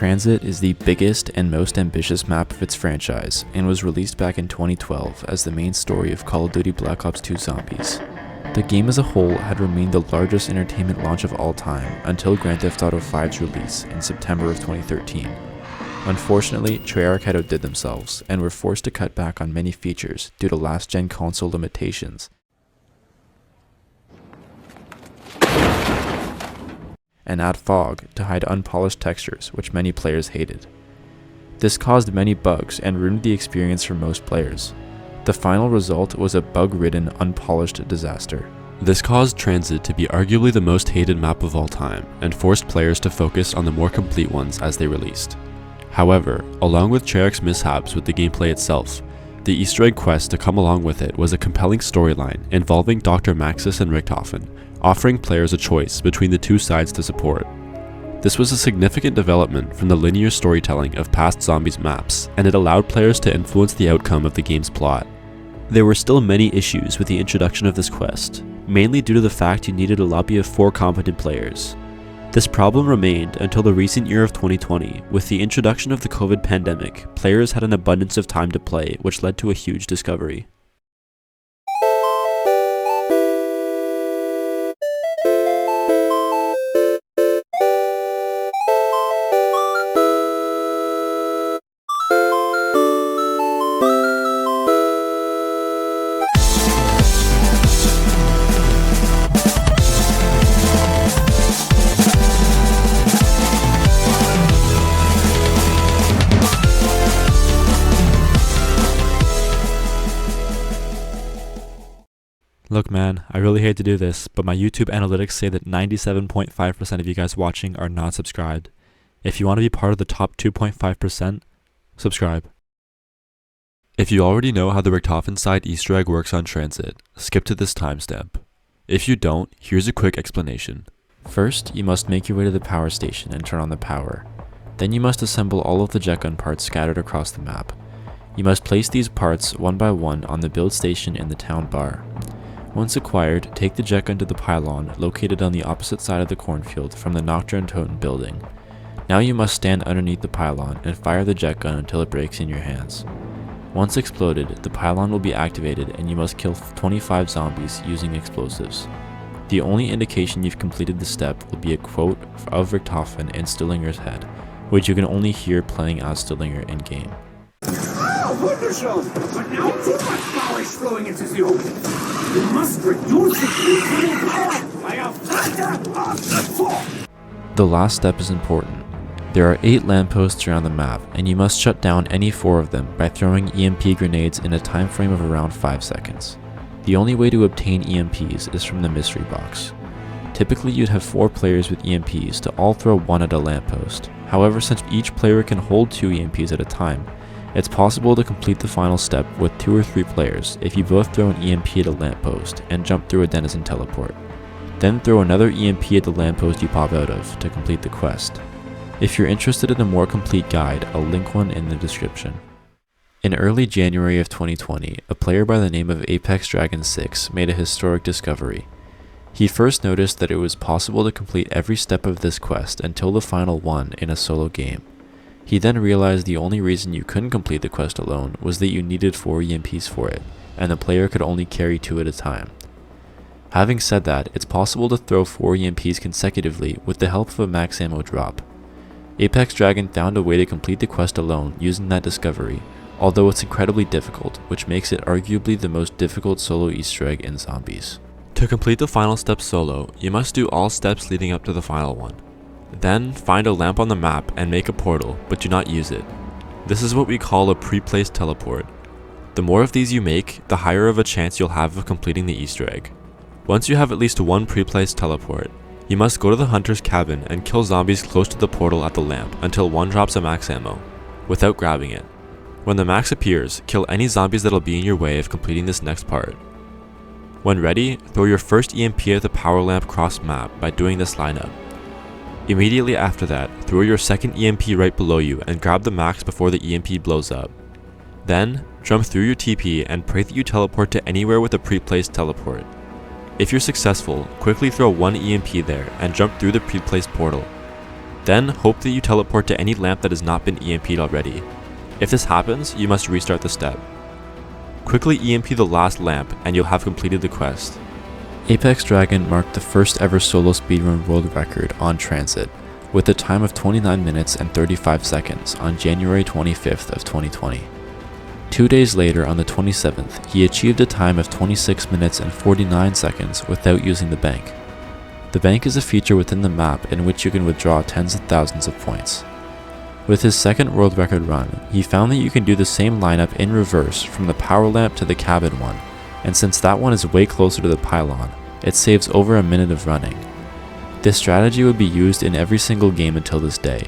Tranzit is the biggest and most ambitious map of its franchise, and was released back in 2012 as the main story of Call of Duty Black Ops 2 Zombies. The game as a whole had remained the largest entertainment launch of all time until Grand Theft Auto V's release in September of 2013. Unfortunately, Treyarch had outdid themselves, and were forced to cut back on many features due to last-gen console limitations, and add fog to hide unpolished textures, which many players hated. This caused many bugs and ruined the experience for most players. The final result was a bug-ridden, unpolished disaster. This caused Tranzit to be arguably the most hated map of all time, and forced players to focus on the more complete ones as they released. However, along with Treyarch's mishaps with the gameplay itself, the Easter egg quest to come along with it was a compelling storyline involving Dr. Maxis and Richthofen, offering players a choice between the two sides to support. This was a significant development from the linear storytelling of past Zombies maps, and it allowed players to influence the outcome of the game's plot. There were still many issues with the introduction of this quest, mainly due to the fact you needed a lobby of 4 competent players. This problem remained until the recent year of 2020. With the introduction of the COVID pandemic, players had an abundance of time to play, which led to a huge discovery. Look man, I really hate to do this, but my YouTube analytics say that 97.5% of you guys watching are not subscribed. If you want to be part of the top 2.5%, subscribe. If you already know how the Richthofen side Easter egg works on Tranzit, skip to this timestamp. If you don't, here's a quick explanation. First, you must make your way to the power station and turn on the power. Then you must assemble all of the jetgun parts scattered across the map. You must place these parts one by one on the build station in the town bar. Once acquired, take the jetgun to the pylon located on the opposite side of the cornfield from the Nocturne Totem building. Now you must stand underneath the pylon and fire the jetgun until it breaks in your hands. Once exploded, the pylon will be activated and you must kill 25 zombies using explosives. The only indication you've completed the step will be a quote of Richthofen in Stillinger's head, which you can only hear playing as Stillinger in-game. Ah, wonderful! But now too much power is flowing into the open. You must reduce it to full power by a factor of 4. The last step is important. There are 8 lampposts around the map, and you must shut down any 4 of them by throwing EMP grenades in a time frame of around 5 seconds. The only way to obtain EMPs is from the mystery box. Typically you'd have 4 players with EMPs to all throw 1 at a lamppost. However, since each player can hold 2 EMPs at a time, it's possible to complete the final step with 2 or 3 players if you both throw an EMP at a lamppost and jump through a denizen teleport. Then throw another EMP at the lamppost you pop out of to complete the quest. If you're interested in a more complete guide, I'll link one in the description. In early January of 2020, a player by the name of Apex Dragon 6 made a historic discovery. He first noticed that it was possible to complete every step of this quest until the final one in a solo game. He then realized the only reason you couldn't complete the quest alone was that you needed 4 EMPs for it, and the player could only carry 2 at a time. Having said that, it's possible to throw 4 EMPs consecutively with the help of a max ammo drop. Apex Dragon found a way to complete the quest alone using that discovery, although it's incredibly difficult, which makes it arguably the most difficult solo Easter egg in Zombies. To complete the final step solo, you must do all steps leading up to the final one. Then, find a lamp on the map and make a portal, but do not use it. This is what we call a pre-placed teleport. The more of these you make, the higher of a chance you'll have of completing the Easter egg. Once you have at least 1 pre-placed teleport, you must go to the hunter's cabin and kill zombies close to the portal at the lamp until one drops a max ammo, without grabbing it. When the max appears, kill any zombies that'll be in your way of completing this next part. When ready, throw your first EMP at the power lamp cross map by doing this lineup. Immediately after that, throw your second EMP right below you and grab the max before the EMP blows up. Then, jump through your TP and pray that you teleport to anywhere with a pre-placed teleport. If you're successful, quickly throw 1 EMP there and jump through the pre-placed portal. Then hope that you teleport to any lamp that has not been EMP'd already. If this happens, you must restart the step. Quickly EMP the last lamp and you'll have completed the quest. Apex Dragon marked the first ever solo speedrun world record on Tranzit, with a time of 29 minutes and 35 seconds on January 25th of 2020. 2 days later, on the 27th, he achieved a time of 26 minutes and 49 seconds without using the bank. The bank is a feature within the map in which you can withdraw tens of thousands of points. With his second world record run, he found that you can do the same lineup in reverse from the power lamp to the cabin one, and since that one is way closer to the pylon, it saves over a minute of running. This strategy would be used in every single game until this day,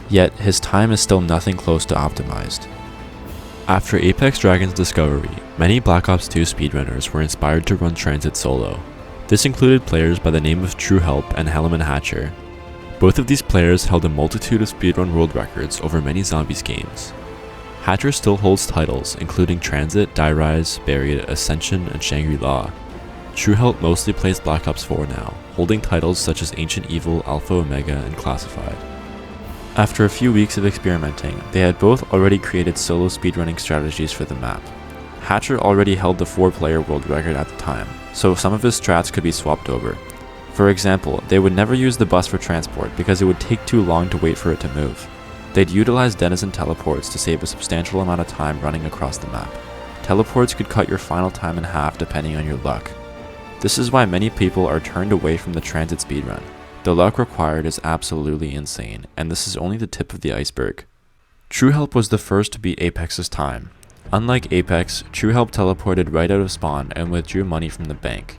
yet his time is still nothing close to optimized. After Apex Dragon's discovery, many Black Ops 2 speedrunners were inspired to run Tranzit solo. This included players by the name of True Help and Hellman Hatcher. Both of these players held a multitude of speedrun world records over many Zombies games. Hatcher still holds titles including Tranzit, Die Rise, Buried, Ascension, and Shangri-La. True Help mostly plays Black Ops 4 now, holding titles such as Ancient Evil, Alpha Omega, and Classified. After a few weeks of experimenting, they had both already created solo speedrunning strategies for the map. Hatcher already held the 4-player world record at the time, so some of his strats could be swapped over. For example, they would never use the bus for transport because it would take too long to wait for it to move. They'd utilize denizen teleports to save a substantial amount of time running across the map. Teleports could cut your final time in half depending on your luck. This is why many people are turned away from the Tranzit speedrun. The luck required is absolutely insane, and this is only the tip of the iceberg. True Help was the first to beat Apex's time. Unlike Apex, True Help teleported right out of spawn and withdrew money from the bank.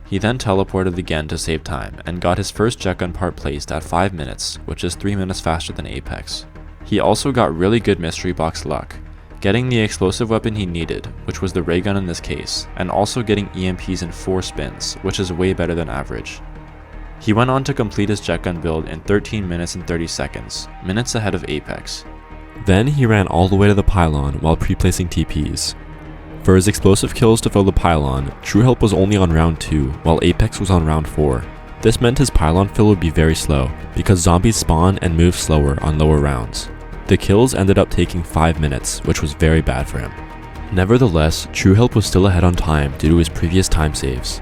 He then teleported again to save time, and got his first jetgun part placed at 5 minutes, which is 3 minutes faster than Apex. He also got really good mystery box luck, getting the explosive weapon he needed, which was the ray gun in this case, and also getting EMPs in 4 spins, which is way better than average. He went on to complete his jetgun build in 13 minutes and 30 seconds, minutes ahead of Apex. Then he ran all the way to the pylon while pre-placing TPs. For his explosive kills to fill the pylon, True Help was only on round 2, while Apex was on round 4. This meant his pylon fill would be very slow, because zombies spawn and move slower on lower rounds. The kills ended up taking 5 minutes, which was very bad for him. Nevertheless, True Help was still ahead on time due to his previous time saves.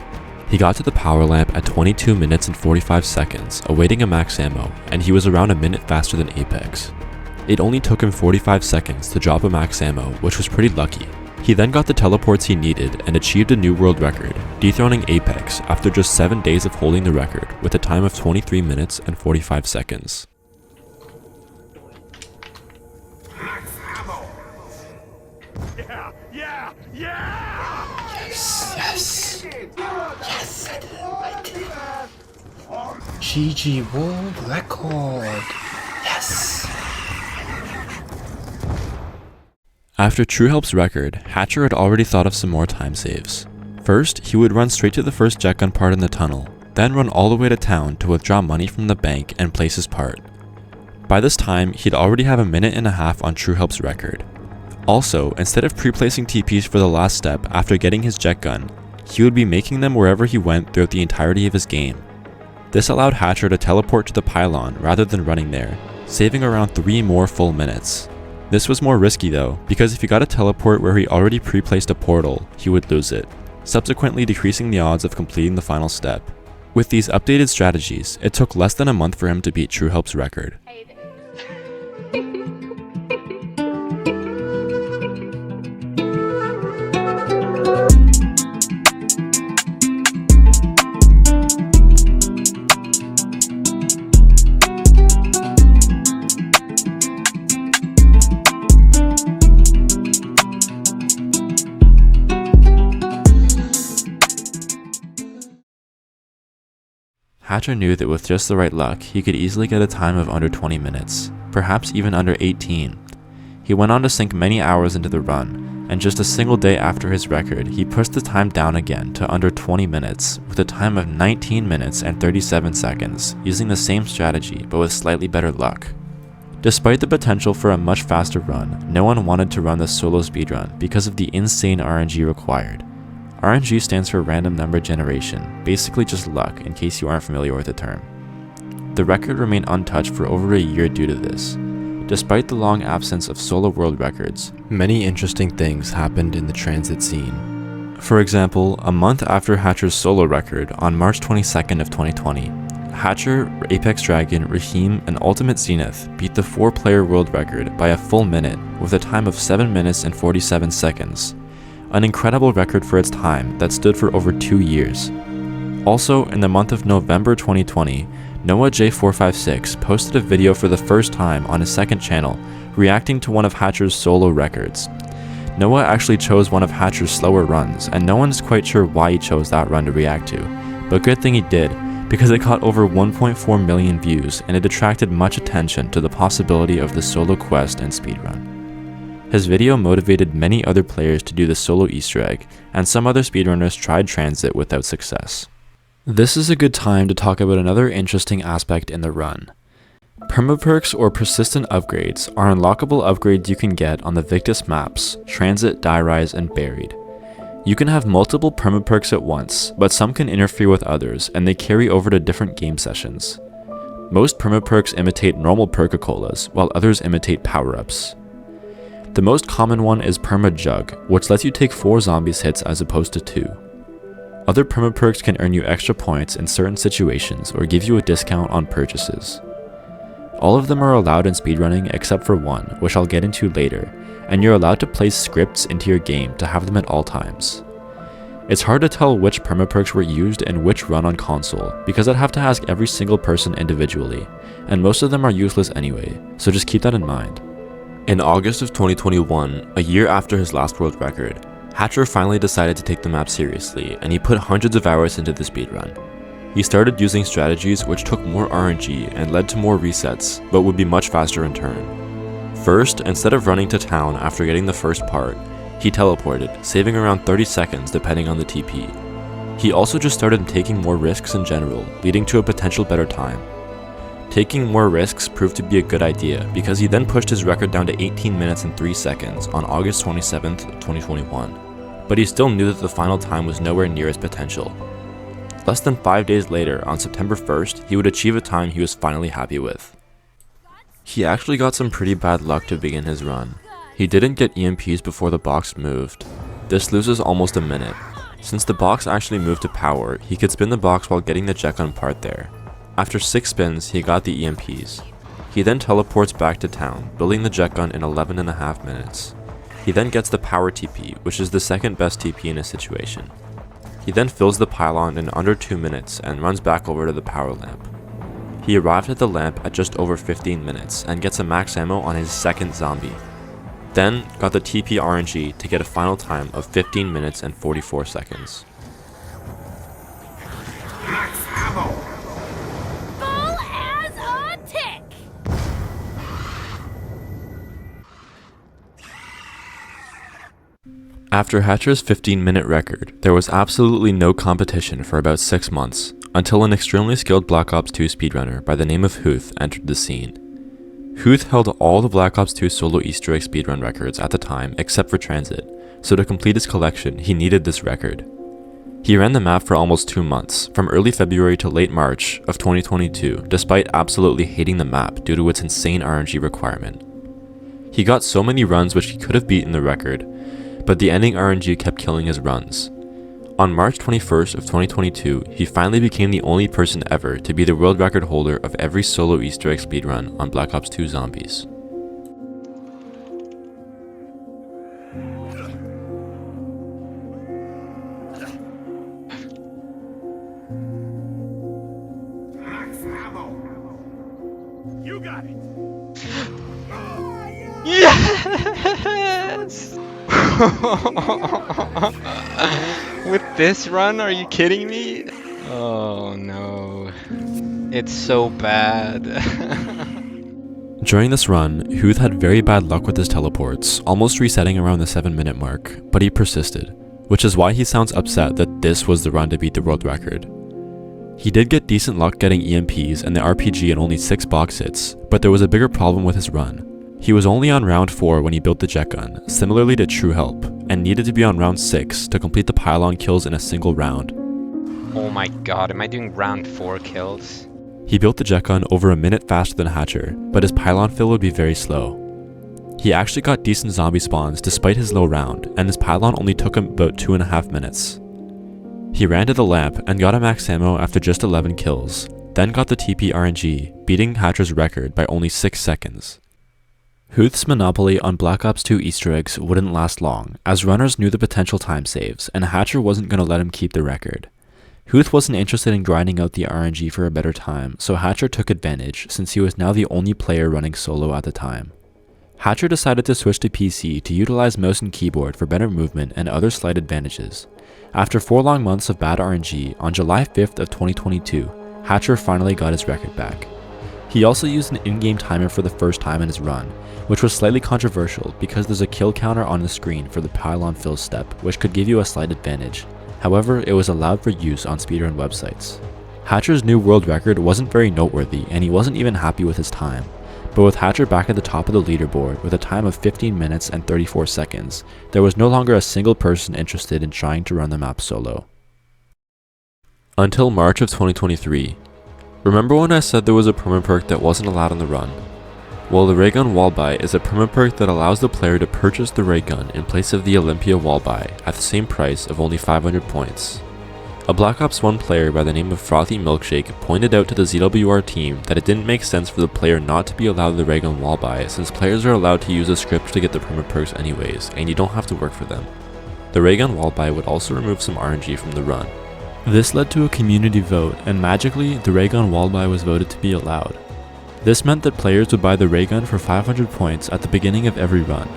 He got to the power lamp at 22 minutes and 45 seconds, awaiting a max ammo, and he was around a minute faster than Apex. It only took him 45 seconds to drop a max ammo, which was pretty lucky. He then got the teleports he needed and achieved a new world record, dethroning Apex after just 7 days of holding the record with a time of 23 minutes and 45 seconds. Max ammo! Yeah! Yes! Yes, I did. GG world record. Yes! After True Help's record, Hatcher had already thought of some more time saves. First, he would run straight to the first jetgun part in the tunnel, then run all the way to town to withdraw money from the bank and place his part. By this time, he'd already have a minute and a half on True Help's record. Also, instead of pre-placing TPs for the last step after getting his jet gun, he would be making them wherever he went throughout the entirety of his game. This allowed Hatcher to teleport to the pylon rather than running there, saving around 3 more full minutes. This was more risky though, because if he got a teleport where he already pre-placed a portal, he would lose it, subsequently decreasing the odds of completing the final step. With these updated strategies, it took less than a month for him to beat True Help's record. Hatcher knew that with just the right luck, he could easily get a time of under 20 minutes, perhaps even under 18. He went on to sink many hours into the run, and just a single day after his record, he pushed the time down again to under 20 minutes, with a time of 19 minutes and 37 seconds, using the same strategy but with slightly better luck. Despite the potential for a much faster run, no one wanted to run the solo speedrun because of the insane RNG required. RNG stands for random number generation, basically just luck in case you aren't familiar with the term. The record remained untouched for over a year due to this. Despite the long absence of solo world records, many interesting things happened in the Tranzit scene. For example, a month after Hatcher's solo record, on March 22nd of 2020, Hatcher, Apex Dragon, Raheem, and Ultimate Zenith beat the 4-player world record by a full minute with a time of 7 minutes and 47 seconds, an incredible record for its time that stood for over 2 years. Also, in the month of November 2020, Noah J456 posted a video for the first time on his second channel, reacting to one of Hatcher's solo records. Noah actually chose one of Hatcher's slower runs, and no one's quite sure why he chose that run to react to, but good thing he did, because it caught over 1.4 million views and it attracted much attention to the possibility of the solo quest and speedrun. His video motivated many other players to do the solo Easter egg, and some other speedrunners tried Tranzit without success. This is a good time to talk about another interesting aspect in the run. Permaperks or persistent upgrades are unlockable upgrades you can get on the Victus maps, Tranzit, Die Rise, and Buried. You can have multiple permaperks at once, but some can interfere with others and they carry over to different game sessions. Most permaperks imitate normal perka-colas, while others imitate power-ups. The most common one is Perma Jug, which lets you take 4 zombies hits as opposed to 2. Other permaperks can earn you extra points in certain situations or give you a discount on purchases. All of them are allowed in speedrunning except for one, which I'll get into later, and you're allowed to place scripts into your game to have them at all times. It's hard to tell which permaperks were used in which run on console, because I'd have to ask every single person individually, and most of them are useless anyway, so just keep that in mind. In August of 2021, a year after his last world record, Hatcher finally decided to take the map seriously, and he put hundreds of hours into the speedrun. He started using strategies which took more RNG and led to more resets, but would be much faster in turn. First, instead of running to town after getting the first part, he teleported, saving around 30 seconds depending on the TP. He also just started taking more risks in general, leading to a potential better time. Taking more risks proved to be a good idea because he then pushed his record down to 18 minutes and 3 seconds on August 27th, 2021, but he still knew that the final time was nowhere near his potential. Less than 5 days later, on September 1st, he would achieve a time he was finally happy with. He actually got some pretty bad luck to begin his run. He didn't get EMPs before the box moved. This loses almost a minute. Since the box actually moved to power, he could spin the box while getting the jet gun part there. After 6 spins, he got the EMPs. He then teleports back to town, building the jet gun in 11.5 minutes. He then gets the power TP, which is the second best TP in his situation. He then fills the pylon in under 2 minutes and runs back over to the power lamp. He arrived at the lamp at just over 15 minutes and gets a max ammo on his second zombie. Then got the TP RNG to get a final time of 15 minutes and 44 seconds. Max ammo! Full as a tick! After Hatcher's 15-minute record, there was absolutely no competition for about 6 months, until an extremely skilled Black Ops 2 speedrunner by the name of Huth entered the scene. Huth held all the Black Ops 2 solo Easter egg speedrun records at the time except for Tranzit, so to complete his collection, he needed this record. He ran the map for almost 2 months, from early February to late March of 2022, despite absolutely hating the map due to its insane RNG requirement. He got so many runs which he could have beaten the record, but the ending RNG kept killing his runs. On March 21st of 2022, he finally became the only person ever to be the world record holder of every solo Easter egg speedrun on Black Ops 2 Zombies. Max ammo! You got it! Yes! With this run, are you kidding me? Oh no. It's so bad. During this run, Huth had very bad luck with his teleports, almost resetting around the 7-minute mark, but he persisted, which is why he sounds upset that this was the run to beat the world record. He did get decent luck getting EMPs and the RPG in only 6 box hits, but there was a bigger problem with his run. He was only on round 4 when he built the jet gun, similarly to True Help, and needed to be on round 6 to complete the pylon kills in a single round. Oh my god, am I doing round 4 kills? He built the jet gun over a minute faster than Hatcher, but his pylon fill would be very slow. He actually got decent zombie spawns despite his low round, and his pylon only took him about 2.5 minutes. He ran to the lamp and got a max ammo after just 11 kills, then got the TP RNG, beating Hatcher's record by only 6 seconds. Huth's monopoly on Black Ops 2 Easter eggs wouldn't last long, as runners knew the potential time saves, and Hatcher wasn't going to let him keep the record. Huth wasn't interested in grinding out the RNG for a better time, so Hatcher took advantage since he was now the only player running solo at the time. Hatcher decided to switch to PC to utilize mouse and keyboard for better movement and other slight advantages. After 4 long months of bad RNG, on July 5th of 2022, Hatcher finally got his record back. He also used an in-game timer for the first time in his run, which was slightly controversial because there's a kill counter on the screen for the pylon fill step, which could give you a slight advantage. However, it was allowed for use on speedrun websites. Hatcher's new world record wasn't very noteworthy, and he wasn't even happy with his time. But with Hatcher back at the top of the leaderboard with a time of 15 minutes and 34 seconds, there was no longer a single person interested in trying to run the map solo. Until March of 2023. Remember when I said there was a permaperk that wasn't allowed on the run? Well, the raygun wall buy is a permaperk that allows the player to purchase the raygun in place of the Olympia wall buy at the same price of only 500 points. A Black Ops 1 player by the name of Frothy Milkshake pointed out to the ZWR team that it didn't make sense for the player not to be allowed the raygun wall buy since players are allowed to use a script to get the permaperks anyways, and you don't have to work for them. The raygun wall buy would also remove some RNG from the run. This led to a community vote, and magically, the raygun wall buy was voted to be allowed. This meant that players would buy the raygun for 500 points at the beginning of every run.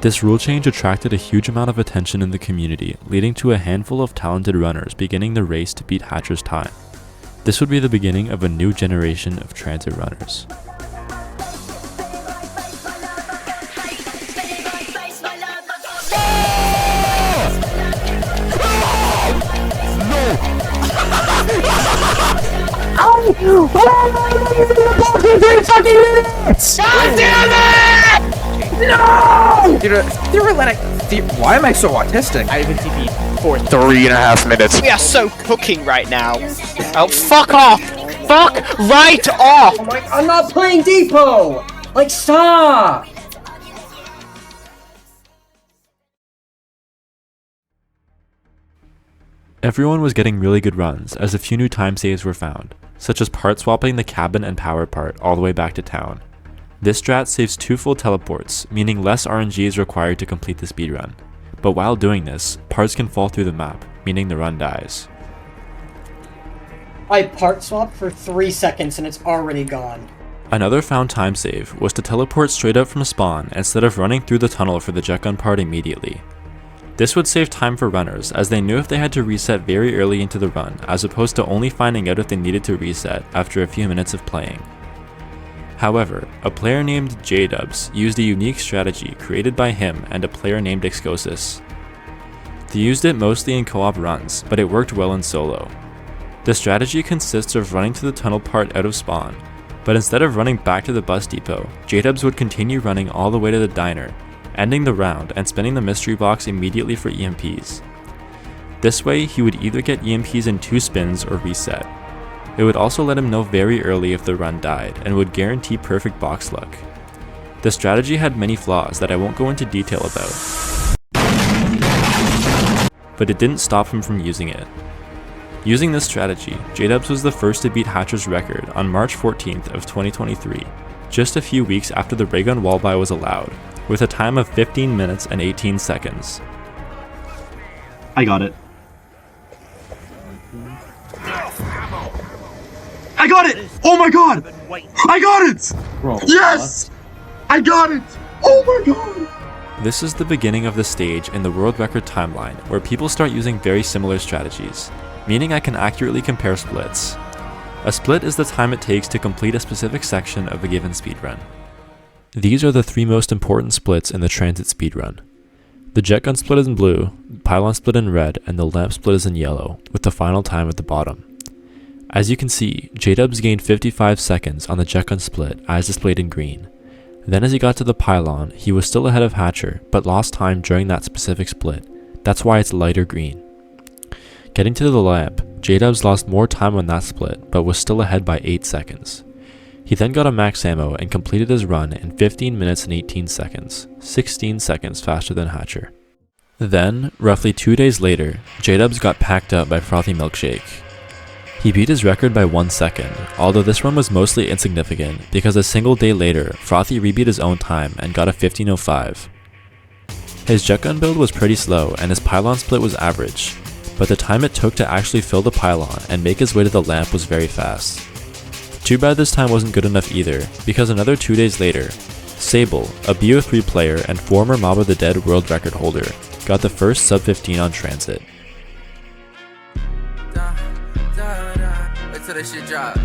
This rule change attracted a huge amount of attention in the community, leading to a handful of talented runners beginning the race to beat Hatcher's time. This would be the beginning of a new generation of transit runners. God damn it! No! Why am I so autistic? I even TP'd for 3.5 minutes. We are so cooking right now. Oh, fuck off! Fuck right off! Oh my, I'm not playing Depot! Like, stop! Everyone was getting really good runs as a few new time saves were found, such as part swapping the cabin and power part all the way back to town. This strat saves 2 full teleports, meaning less RNG is required to complete the speedrun. But while doing this, parts can fall through the map, meaning the run dies. I part swapped for 3 seconds and it's already gone. Another found time save was to teleport straight out from spawn instead of running through the tunnel for the jet gun part immediately. This would save time for runners as they knew if they had to reset very early into the run as opposed to only finding out if they needed to reset after a few minutes of playing. However, a player named J-Dubs used a unique strategy created by him and a player named Excosis. They used it mostly in co-op runs, but it worked well in solo. The strategy consists of running to the tunnel part out of spawn, but instead of running back to the bus depot, J-Dubs would continue running all the way to the diner, ending the round and spinning the mystery box immediately for EMPs. This way, he would either get EMPs in 2 spins or reset. It would also let him know very early if the run died, and would guarantee perfect box luck. The strategy had many flaws that I won't go into detail about, but it didn't stop him from using it. Using this strategy, J-Dubs was the first to beat Hatcher's record on March 14th of 2023, just a few weeks after the raygun wall buy was allowed, with a time of 15 minutes and 18 seconds. I got it. I got it! Oh my god! I got it! Bro, Yes! I got it! Oh my god! This is the beginning of the stage in the world record timeline where people start using very similar strategies, meaning I can accurately compare splits. A split is the time it takes to complete a specific section of a given speedrun. These are the 3 most important splits in the Transit speedrun. The jet gun split is in blue, pylon split in red, and the lamp split is in yellow, with the final time at the bottom. As you can see, J-Dubs gained 55 seconds on the jet gun split as displayed in green. Then as he got to the pylon, he was still ahead of Hatcher, but lost time during that specific split. That's why it's lighter green. Getting to the lamp, J-Dubs lost more time on that split, but was still ahead by 8 seconds. He then got a max ammo and completed his run in 15 minutes and 18 seconds, 16 seconds faster than Hatcher. Then, roughly 2 days later, J-Dubs got packed up by Frothy Milkshake. He beat his record by 1 second, although this run was mostly insignificant because a single day later, Frothy rebeat his own time and got a 15:05. His jetgun build was pretty slow and his pylon split was average, but the time it took to actually fill the pylon and make his way to the lamp was very fast. Too bad this time wasn't good enough either, because another 2 days later, Sable, a BO3 player and former Mob of the Dead world record holder, got the first sub 15 on Tranzit. Till this shit drop.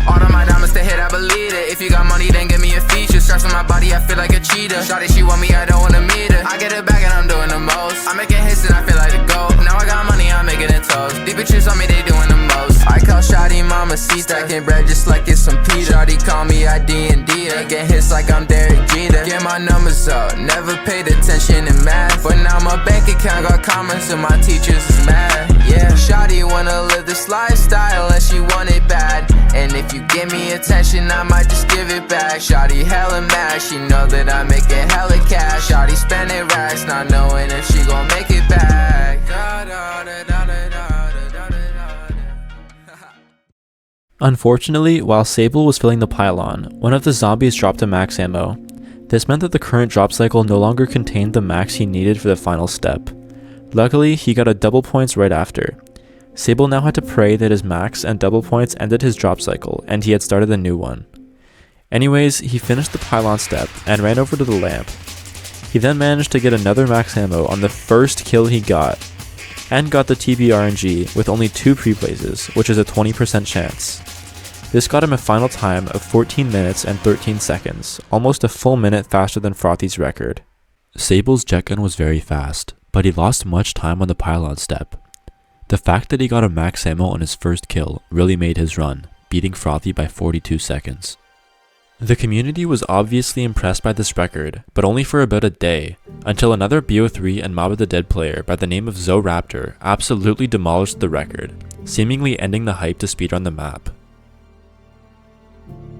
All of my diamonds to hit, I believe it. If you got money, then give me a feature. Stress on my body, I feel like a cheetah. Shawty, she want me, I don't wanna meet her. I get it back and I'm doing the most. I'm making hits and I feel like the GOAT. Now I got money, I'm making it toast. These bitches on me, they doing the most. I call Shawty Mama C, stacking bread just like it's some pita. Shawty call me ID&D, making hits like I'm Derek Jeter. Get my numbers up, never paid attention in math. But now my bank account got commas and my teachers is mad. Yeah, Shawty wanna live this lifestyle and she want it bad. And if you give me attention, I might just give it back. Shawty hella mad, she know that I'm making hella cash. Shawty spending racks, not knowing if she gon' make it back. Unfortunately, while Sable was filling the pylon, one of the zombies dropped a max ammo. This meant that the current drop cycle no longer contained the max he needed for the final step. Luckily, he got a double points right after. Sable now had to pray that his max and double points ended his drop cycle, and he had started a new one. Anyways, he finished the pylon step and ran over to the lamp. He then managed to get another max ammo on the first kill he got, and got the TP RNG with only 2 pre-places, which is a 20% chance. This got him a final time of 14 minutes and 13 seconds, almost a full minute faster than Frothy's record. Sable's jetgun was very fast, but he lost much time on the pylon step. The fact that he got a max ammo on his first kill really made his run, beating Frothy by 42 seconds. The community was obviously impressed by this record, but only for about a day, until another BO3 and Mob of the Dead player by the name of Zoraptor absolutely demolished the record, seemingly ending the hype to speedrun the map.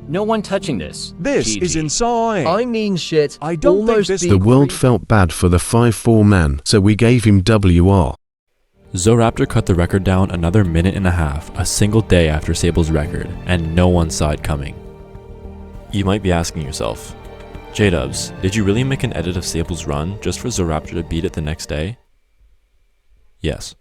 No one touching this. This GG. is insane. I mean shit. I don't think this. The world felt bad for the 5-4 man, so we gave him WR. Zoraptor cut the record down another minute and a half, a single day after Sable's record, and no one saw it coming. You might be asking yourself, J-Dubs, did you really make an edit of Sable's run just for Zoraptor to beat it the next day? Yes.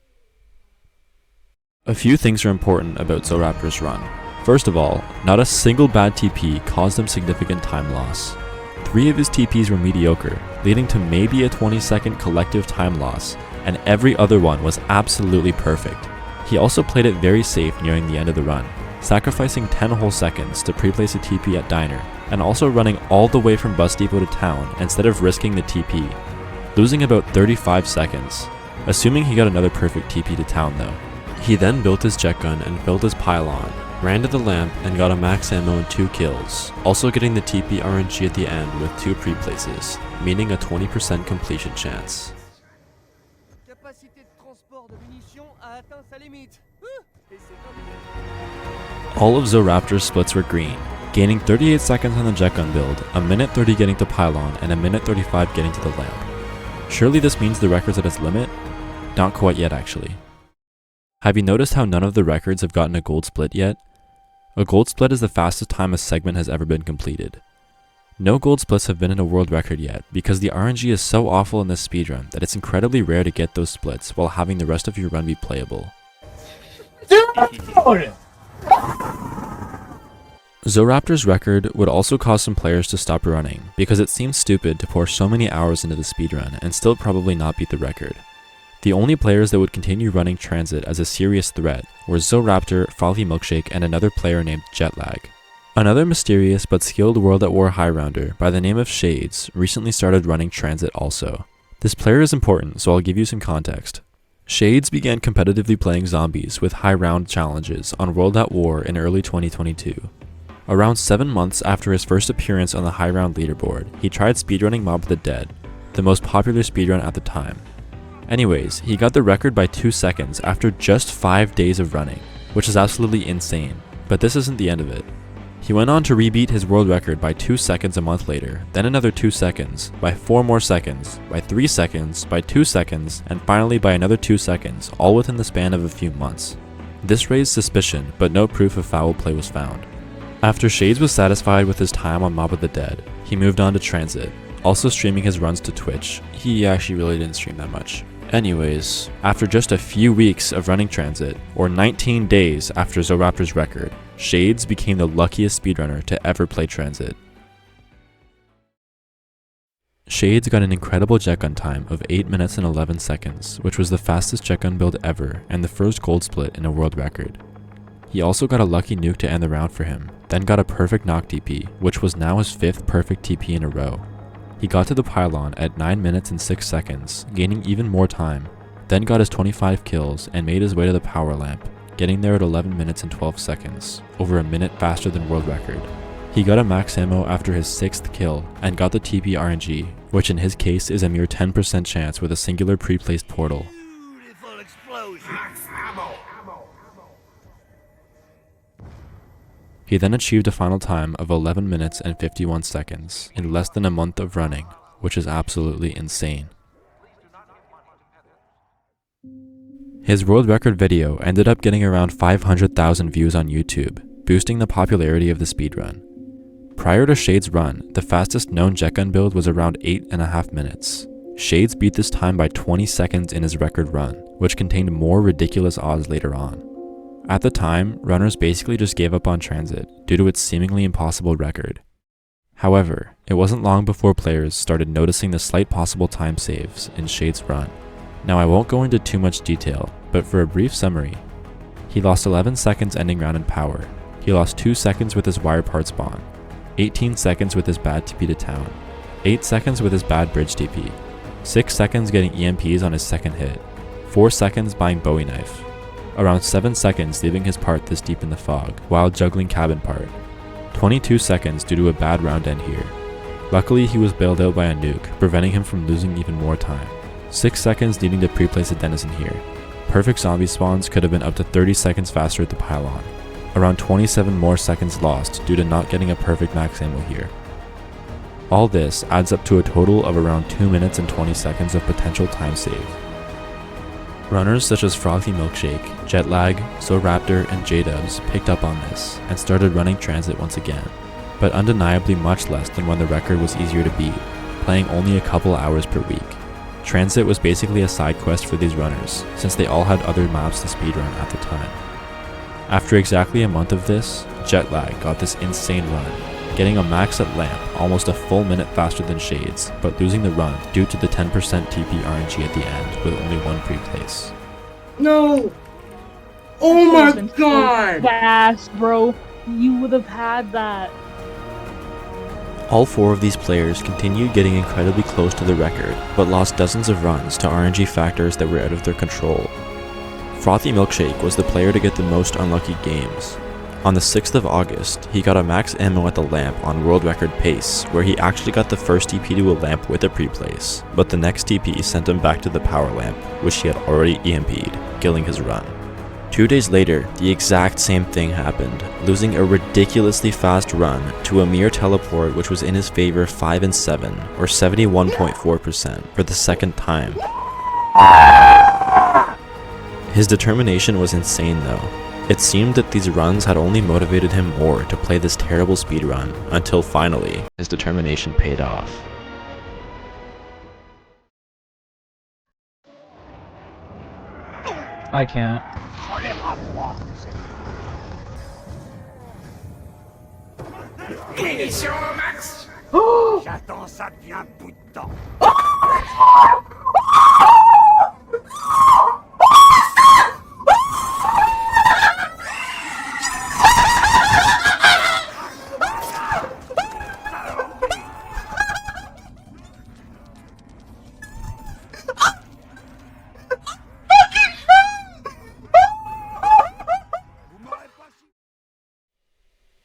A few things are important about Zoraptor's run. First of all, not a single bad TP caused him significant time loss. 3 of his TPs were mediocre, leading to maybe a 20-second collective time loss, and every other one was absolutely perfect. He also played it very safe nearing the end of the run, sacrificing 10 whole seconds to pre-place a TP at Diner, and also running all the way from Bus Depot to town instead of risking the TP, losing about 35 seconds, assuming he got another perfect TP to town though. He then built his jetgun and filled his pylon, ran to the lamp and got a max ammo and 2 kills, also getting the TP RNG at the end with 2 pre-places, meaning a 20% completion chance. All of Zoraptor's splits were green, gaining 38 seconds on the jetgun build, a minute 30 getting to pylon, and a minute 35 getting to the lamp. Surely this means the record's at its limit? Not quite yet actually. Have you noticed how none of the records have gotten a gold split yet? A gold split is the fastest time a segment has ever been completed. No gold splits have been in a world record yet because the RNG is so awful in this speedrun that it's incredibly rare to get those splits while having the rest of your run be playable. Zoraptor's record would also cause some players to stop running because it seems stupid to pour so many hours into the speedrun and still probably not beat the record. The only players that would continue running Tranzit as a serious threat were Zoraptor, Frothy Milkshake, and another player named Jetlag. Another mysterious but skilled World at War high rounder by the name of Shades recently started running Tranzit also. This player is important, so I'll give you some context. Shades began competitively playing zombies with high round challenges on World at War in early 2022. Around 7 months after his first appearance on the high round leaderboard, he tried speedrunning Mob of the Dead, the most popular speedrun at the time. Anyways, he got the record by 2 seconds after just 5 days of running, which is absolutely insane. But this isn't the end of it. He went on to rebeat his world record by 2 seconds a month later, then another 2 seconds, by 4 more seconds, by 3 seconds, by 2 seconds, and finally by another 2 seconds, all within the span of a few months. This raised suspicion, but no proof of foul play was found. After Shades was satisfied with his time on Mob of the Dead, he moved on to Tranzit, also streaming his runs to Twitch. He actually really didn't stream that much. Anyways, after just a few weeks of running Tranzit, or 19 days after Zoraptor's record, Shades became the luckiest speedrunner to ever play Tranzit. Shades got an incredible jetgun time of 8 minutes and 11 seconds, which was the fastest jetgun build ever and the first gold split in a world record. He also got a lucky nuke to end the round for him, then got a perfect knock TP, which was now his 5th perfect TP in a row. He got to the pylon at 9 minutes and 6 seconds, gaining even more time, then got his 25 kills and made his way to the power lamp, getting there at 11 minutes and 12 seconds, over a minute faster than world record. He got a max ammo after his 6th kill and got the TP RNG, which in his case is a mere 10% chance with a singular pre-placed portal. He then achieved a final time of 11 minutes and 51 seconds in less than a month of running, which is absolutely insane. His world record video ended up getting around 500,000 views on YouTube, boosting the popularity of the speedrun. Prior to Shades' run, the fastest known jetgun build was around 8.5 minutes. Shades beat this time by 20 seconds in his record run, which contained more ridiculous odds later on. At the time, runners basically just gave up on Tranzit due to its seemingly impossible record. However, it wasn't long before players started noticing the slight possible time saves in Shades' run. Now I won't go into too much detail, but for a brief summary, he lost 11 seconds ending round in power, he lost 2 seconds with his wire part spawn, 18 seconds with his bad TP to town, 8 seconds with his bad bridge TP, 6 seconds getting EMPs on his second hit, 4 seconds buying Bowie knife, around 7 seconds leaving his part this deep in the fog while juggling cabin part, 22 seconds due to a bad round end here. Luckily he was bailed out by a nuke, preventing him from losing even more time. 6 seconds needing to pre-place a denizen here. Perfect zombie spawns could have been up to 30 seconds faster at the pylon. Around 27 more seconds lost due to not getting a perfect max ammo here. All this adds up to a total of around 2 minutes and 20 seconds of potential time save. Runners such as Frothy Milkshake, Jetlag, Zoraptor, and J-Dubs picked up on this and started running Tranzit once again, but undeniably much less than when the record was easier to beat, playing only a couple hours per week. Tranzit was basically a side quest for these runners, since they all had other maps to speedrun at the time. After exactly a month of this, Jetlag got this insane run, getting a max at Lamp almost a full minute faster than Shades, but losing the run due to the 10% TP RNG at the end with only one pre-place. No! Oh my god! Fast, bro. You would have had that. All 4 of these players continued getting incredibly close to the record, but lost dozens of runs to RNG factors that were out of their control. Frothy Milkshake was the player to get the most unlucky games. On the 6th of August, he got a max ammo at the lamp on world record pace, where he actually got the first TP to a lamp with a pre-place, but the next TP sent him back to the power lamp, which he had already EMP'd, killing his run. 2 days later, the exact same thing happened, losing a ridiculously fast run to a mere teleport which was in his favor 5 and 7, or 71.4% for the second time. His determination was insane though. It seemed that these runs had only motivated him more to play this terrible speedrun, until finally, his determination paid off. I can't. Inition au max. J'attends ça depuis un bout de temps.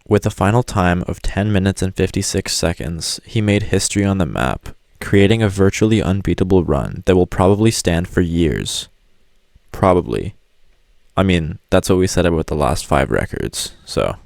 With a final time of 10 minutes and 56 seconds, he made history on the map, creating a virtually unbeatable run that will probably stand for years. Probably. I mean, that's what we said about the last 5 records, so...